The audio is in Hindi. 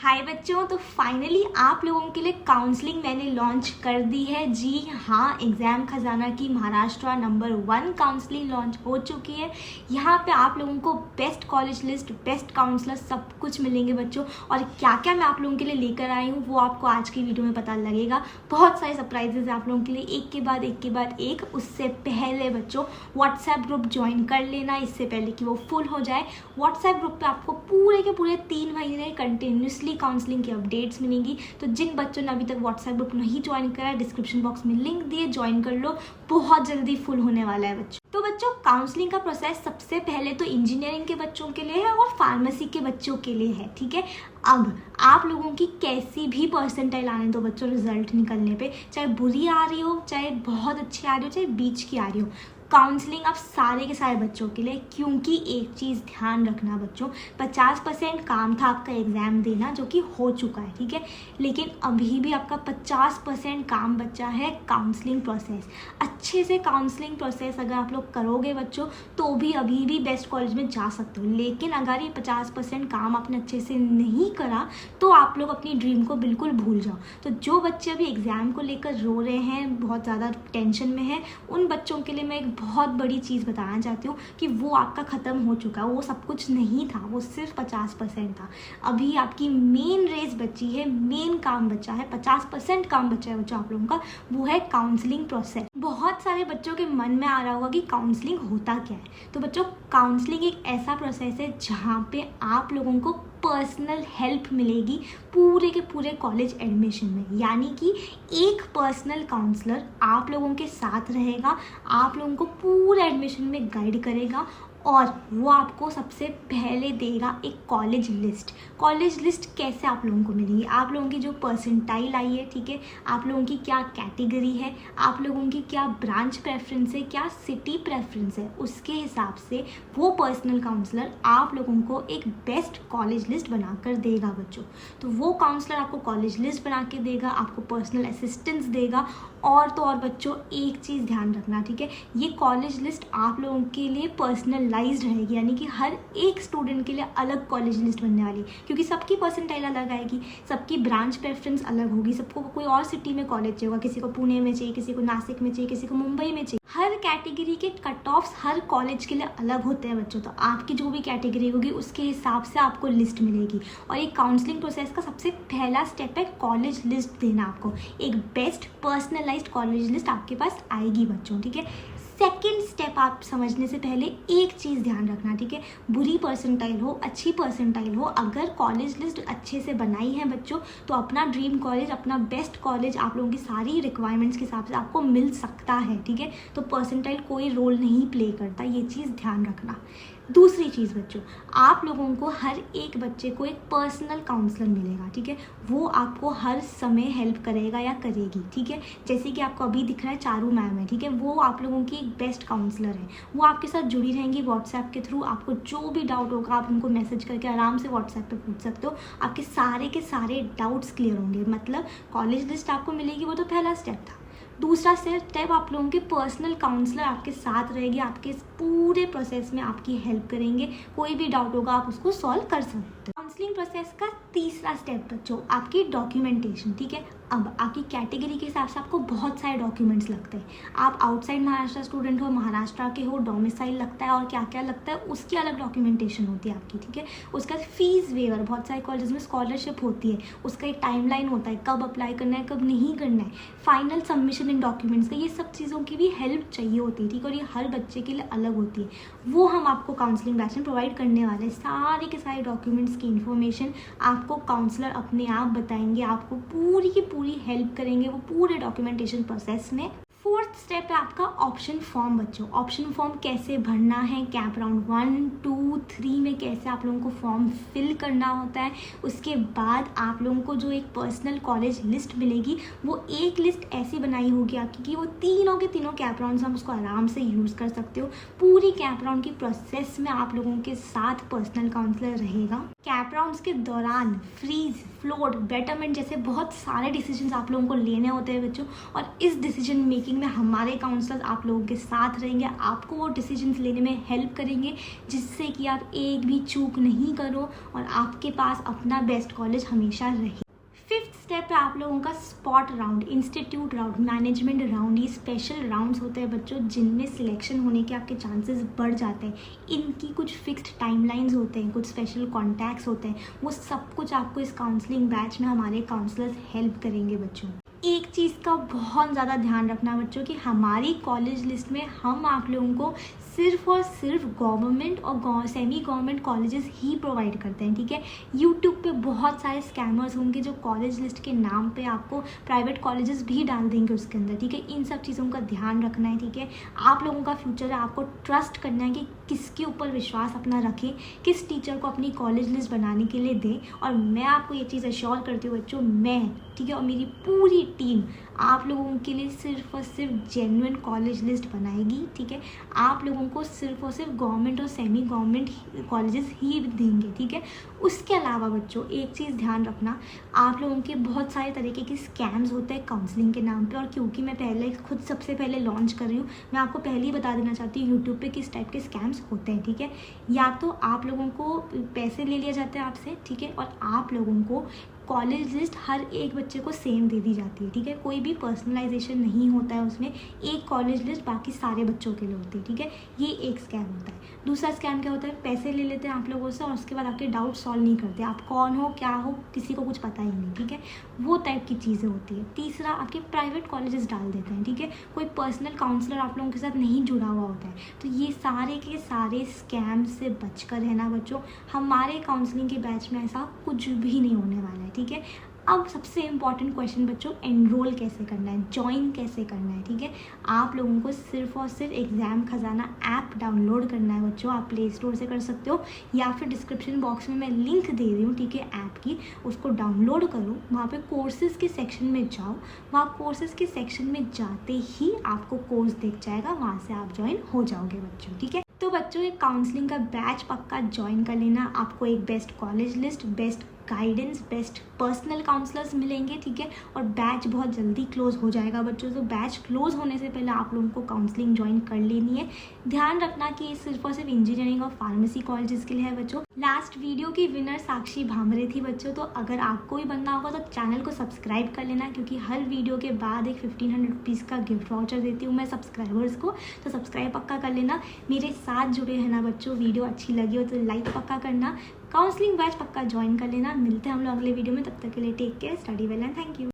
हाय बच्चों, तो फाइनली आप लोगों के लिए काउंसलिंग मैंने लॉन्च कर दी है। जी हाँ, एग्ज़ाम खजाना की महाराष्ट्र नंबर 1 काउंसलिंग लॉन्च हो चुकी है। यहाँ पे आप लोगों को best college list, best counsellor सब कुछ मिलेंगे बच्चों। और क्या क्या मैं आप लोगों के लिए लेकर आई हूँ वो आपको आज की वीडियो में पता लगेगा। बहुत सारे सरप्राइजेज है आप लोगों के लिए, एक के बाद एक। उससे पहले बच्चों व्हाट्सएप ग्रुप ज्वाइन कर लेना, इससे पहले कि वो फुल हो जाए। व्हाट्सएप ग्रुप पे आपको पूरे के पूरे 3 महीने कंटिन्यूसली काउंसलिंग की अपडेट्स मिलेंगी। तो जिन बच्चों ने अभी तक व्हाट्सएप ग्रुप नहीं ज्वाइन करा है, डिस्क्रिप्शन बॉक्स में लिंक दिए, ज्वाइन कर लो। बहुत जल्दी फुल होने वाला है बच्चों। तो बच्चों काउंसलिंग का प्रोसेस सबसे पहले तो इंजीनियरिंग के बच्चों के लिए है और फार्मेसी के बच्चों के लिए है, ठीक है। अब आप लोगों की कैसी भी परसेंटाइल आने दो बच्चों, रिजल्ट निकलने पे चाहे बुरी आ रही हो, चाहे बहुत अच्छी आ रही हो, चाहे बीच की आ रही हो, काउंसलिंग आप सारे के सारे बच्चों के लिए। क्योंकि एक चीज़ ध्यान रखना बच्चों, 50% काम था आपका एग्ज़ाम देना, जो कि हो चुका है, ठीक है। लेकिन अभी भी आपका 50% काम बचा है काउंसलिंग प्रोसेस। अच्छे से काउंसलिंग प्रोसेस अगर आप लोग करोगे बच्चों तो भी अभी भी बेस्ट कॉलेज में जा सकते हो। लेकिन अगर ये 50% काम आपने अच्छे से नहीं करा तो आप लोग अपनी ड्रीम को बिल्कुल भूल जाओ। तो जो बच्चे अभी एग्ज़ाम को लेकर रो रहे हैं, बहुत ज़्यादा टेंशन में है, उन बच्चों के लिए मैं एक बहुत बड़ी चीज़ बताना चाहती हूँ कि वो आपका ख़त्म हो चुका है। वो सब कुछ नहीं था, वो सिर्फ 50% था। अभी आपकी मेन रेस बची है, मेन काम बचा है, 50% काम बचा है बच्चों आप लोगों का, वो है काउंसलिंग प्रोसेस। बहुत सारे बच्चों के मन में आ रहा होगा कि काउंसलिंग होता क्या है। तो बच्चों काउंसलिंग एक ऐसा प्रोसेस है जहाँ पे आप लोगों को पर्सनल हेल्प मिलेगी पूरे के पूरे कॉलेज एडमिशन में। यानी कि एक पर्सनल काउंसलर आप लोगों के साथ रहेगा, आप लोगों को पूरे एडमिशन में गाइड करेगा और वो आपको सबसे पहले देगा एक कॉलेज लिस्ट। कॉलेज लिस्ट कैसे आप लोगों को मिलेगी, आप लोगों की जो परसेंटाइल आई है, ठीक है, आप लोगों की क्या कैटेगरी है, आप लोगों की क्या ब्रांच प्रेफरेंस है, क्या सिटी प्रेफरेंस है, उसके हिसाब से वो पर्सनल काउंसलर आप लोगों को एक बेस्ट कॉलेज लिस्ट बनाकर देगा बच्चों। तो वो काउंसलर आपको कॉलेज लिस्ट बना के देगा, आपको पर्सनल असिस्टेंस देगा। और तो और बच्चों एक चीज़ ध्यान रखना, ठीक है, ये कॉलेज लिस्ट आप लोगों के लिए पर्सनलाइज्ड रहेगी। यानी कि हर एक स्टूडेंट के लिए अलग कॉलेज लिस्ट बनने वाली, क्योंकि सबकी परसेंटाइल अलग आएगी, सबकी ब्रांच प्रेफरेंस अलग होगी, सबको कोई और सिटी में कॉलेज चाहिए, किसी को पुणे में चाहिए, किसी को नासिक में चाहिए, किसी को मुंबई में चाहिए। हर कैटेगरी के कट ऑफ्स हर कॉलेज के लिए अलग होते हैं बच्चों। तो आपकी जो भी कैटेगरी होगी उसके हिसाब से आपको लिस्ट मिलेगी। और ये काउंसलिंग प्रोसेस का सबसे पहला स्टेप है कॉलेज लिस्ट देना। आपको एक बेस्ट पर्सनलाइज्ड कॉलेज लिस्ट आपके पास आएगी बच्चों, ठीक है। सेकेंड स्टेप आप समझने से पहले एक चीज़ ध्यान रखना, ठीक है, बुरी परसेंटाइल हो, अच्छी परसेंटाइल हो, अगर कॉलेज लिस्ट अच्छे से बनाई है बच्चों तो अपना ड्रीम कॉलेज, अपना बेस्ट कॉलेज आप लोगों की सारी रिक्वायरमेंट्स के हिसाब से आपको मिल सकता है, ठीक है। तो परसेंटाइल कोई रोल नहीं प्ले करता, ये चीज़ ध्यान रखना। दूसरी चीज़ बच्चों, आप लोगों को हर एक बच्चे को एक पर्सनल काउंसलर मिलेगा, ठीक है। वो आपको हर समय हेल्प करेगा या करेगी, ठीक है। जैसे कि आपको अभी दिख रहा है चारू मैम है, ठीक है, वो आप लोगों की एक बेस्ट काउंसलर है। वो आपके साथ जुड़ी रहेंगी व्हाट्सएप के थ्रू। आपको जो भी डाउट होगा आप उनको मैसेज करके आराम से व्हाट्सएप पे पूछ सकते हो, आपके सारे के सारे डाउट्स क्लियर होंगे। मतलब कॉलेज लिस्ट आपको मिलेगी, वो तो पहला स्टेप था। दूसरा स्टेप, आप लोगों के पर्सनल काउंसलर आपके साथ रहेगी, आपके पूरे प्रोसेस में आपकी हेल्प करेंगे। कोई भी डाउट होगा आप उसको सॉल्व कर सकते हो। काउंसलिंग प्रोसेस का तीसरा स्टेप बच्चों, आपकी डॉक्यूमेंटेशन, ठीक है। अब आपकी कैटेगरी के हिसाब से आपको बहुत सारे डॉक्यूमेंट्स लगते हैं। आप आउटसाइड महाराष्ट्र स्टूडेंट हो, महाराष्ट्र के हो, डोमिसाइल लगता है और क्या क्या लगता है, उसकी अलग डॉक्यूमेंटेशन होती है आपकी, ठीक है। उसका फीस वेवर, बहुत सारे कॉलेज में स्कॉलरशिप होती है, उसका एक टाइमलाइन होता है, कब अप्लाई करना है, कब नहीं करना है, फाइनल सबमिशन इन डॉक्यूमेंट्स का, ये सब चीज़ों की भी हेल्प चाहिए होती है, ठीक है। और ये हर बच्चे के लिए अलग होती है, वो हम आपको काउंसलिंग बैच में प्रोवाइड करने वाले हैं। सारे के सारे डॉक्यूमेंट्स की इन्फॉर्मेशन आपको काउंसलर अपने आप बताएंगे, आपको पूरी की पूरी हेल्प करेंगे वो पूरे डॉक्यूमेंटेशन प्रोसेस में। फोर्थ स्टेप है आपका ऑप्शन फॉर्म बच्चों। ऑप्शन फॉर्म कैसे भरना है, कैंप राउंड 1, 2, 3 में कैसे आप लोगों को फॉर्म फिल करना होता है। उसके बाद आप लोगों को जो एक पर्सनल कॉलेज लिस्ट मिलेगी, वो एक लिस्ट ऐसी बनाई होगी आपकी कि वो तीनों के तीनों कैंप राउंड्स हम उसको आराम से यूज़ कर सकते हो। पूरी कैंप राउंड की प्रोसेस में आप लोगों के साथ पर्सनल काउंसलर रहेगा। कैंप राउंड्स के दौरान फ्रीज, फ्लोट, बेटरमेंट जैसे बहुत सारे डिसीजन आप लोगों को लेने होते हैं बच्चों। और इस डिसीजन मेकिंग काउंसलिंग में हमारे काउंसलर्स आप लोगों के साथ रहेंगे, आपको वो डिसीजंस लेने में हेल्प करेंगे जिससे कि आप एक भी चूक नहीं करो और आपके पास अपना बेस्ट कॉलेज हमेशा रहे। फिफ्थ स्टेप है आप लोगों का spot round, institute round, management round. ये स्पेशल राउंड्स होते हैं बच्चों जिनमें सिलेक्शन होने के आपके चांसेस बढ़ जाते हैं। इनकी कुछ फिक्स्ड टाइमलाइंस होते हैं, कुछ स्पेशल कॉन्टैक्ट्स होते हैं, वो सब कुछ आपको इस काउंसलिंग बैच में हमारे काउंसलर्स हेल्प करेंगे बच्चों। एक चीज़ का बहुत ज़्यादा ध्यान रखना बच्चों कि हमारी कॉलेज लिस्ट में हम आप लोगों को सिर्फ और सिर्फ गवर्नमेंट और सेमी गवर्नमेंट कॉलेजेस ही प्रोवाइड करते हैं, ठीक है। यूट्यूब पे बहुत सारे स्कैमर्स होंगे जो कॉलेज लिस्ट के नाम पे आपको प्राइवेट कॉलेजेस भी डाल देंगे उसके अंदर, ठीक है। इन सब चीज़ों का ध्यान रखना है, ठीक है। आप लोगों का फ्यूचर है, आपको ट्रस्ट करना है कि किसके ऊपर विश्वास अपना रखें, किस टीचर को अपनी कॉलेज लिस्ट बनाने के लिए दें। और मैं आपको ये चीज़ एश्योर करती हूँ बच्चों, मैं, ठीक है, और मेरी पूरी टीम आप लोगों के लिए सिर्फ और सिर्फ जेन्युइन कॉलेज लिस्ट बनाएगी, ठीक है। आप लोगों को सिर्फ और सिर्फ गवर्नमेंट और सेमी गवर्नमेंट कॉलेजेस ही देंगे, ठीक है। उसके अलावा बच्चों एक चीज़ ध्यान रखना, आप लोगों के बहुत सारे तरीके के स्कैम्स होते हैं काउंसलिंग के नाम पे। और क्योंकि मैं पहले खुद सबसे पहले लॉन्च कर रही हूँ, मैं आपको पहले ही बता देना चाहती हूँ यूट्यूब पे किस टाइप के स्कैम्स होते हैं, ठीक है। या तो आप लोगों को पैसे ले लिया जाता है आपसे, ठीक है, और आप लोगों को कॉलेज लिस्ट हर एक बच्चे को सेम दे दी जाती है, ठीक है। कोई भी पर्सनलाइजेशन नहीं होता है उसमें, एक कॉलेज लिस्ट बाकी सारे बच्चों के लिए होती है, ठीक है। ये एक स्कैम होता है। दूसरा स्कैम क्या होता है, पैसे ले लेते हैं आप लोगों से और उसके बाद आपके डाउट सॉल्व नहीं करते, आप कौन हो क्या हो किसी को कुछ पता ही नहीं, ठीक है। वो टाइप की चीज़ें होती है। तीसरा, आपके प्राइवेट कॉलेजेस डाल देते हैं, ठीक है। कोई पर्सनल काउंसलर आप लोगों के साथ नहीं जुड़ा हुआ होता है। तो ये सारे के सारे स्कैम से बच कर रहना बच्चों। हमारे काउंसलिंग के बैच में ऐसा कुछ भी नहीं होने वाला है, ठीक है। अब सबसे इम्पॉर्टेंट क्वेश्चन बच्चों, एनरोल कैसे करना है, ज्वाइन कैसे करना है, ठीक है। आप लोगों को सिर्फ और सिर्फ एग्ज़ाम खजाना ऐप डाउनलोड करना है बच्चों। आप प्ले स्टोर से कर सकते हो या फिर डिस्क्रिप्शन बॉक्स में मैं लिंक दे रही हूँ, ठीक है, ऐप की। उसको डाउनलोड करो, वहाँ पे कोर्सेज़ के सेक्शन में जाओ, वहाँ कोर्सेज़ के सेक्शन में जाते ही आपको कोर्स दिख जाएगा, वहाँ से आप ज्वाइन हो जाओगे बच्चों, ठीक है। तो बच्चों एक काउंसलिंग का बैच पक्का ज्वाइन कर लेना, आपको एक best college list, best guidance, best personal counsellors मिलेंगे, ठीक है। और बैच बहुत जल्दी क्लोज हो जाएगा बच्चों। तो बैच क्लोज होने से पहले आप लोगों को काउंसलिंग ज्वाइन कर लेनी है। ध्यान रखना कि ये सिर्फ और सिर्फ इंजीनियरिंग और फार्मेसी कॉलेजेस के लिए है बच्चों। लास्ट वीडियो की विनर साक्षी भामरे थी बच्चों। तो अगर आपको भी बनना होगा तो चैनल को सब्सक्राइब कर लेना, क्योंकि हर वीडियो के बाद एक 1500 रुपीज़ का गिफ्ट वाउचर देती हूँ मैं सब्सक्राइबर्स को। तो सब्सक्राइब पक्का कर लेना, मेरे साथ जुड़े रहना बच्चों। वीडियो अच्छी लगी हो तो लाइक पक्का करना, काउंसलिंग बैच पक्का ज्वाइन कर लेना। मिलते हैं हम लोग अगले वीडियो में, तब तक के लिए take care, study well and thank you.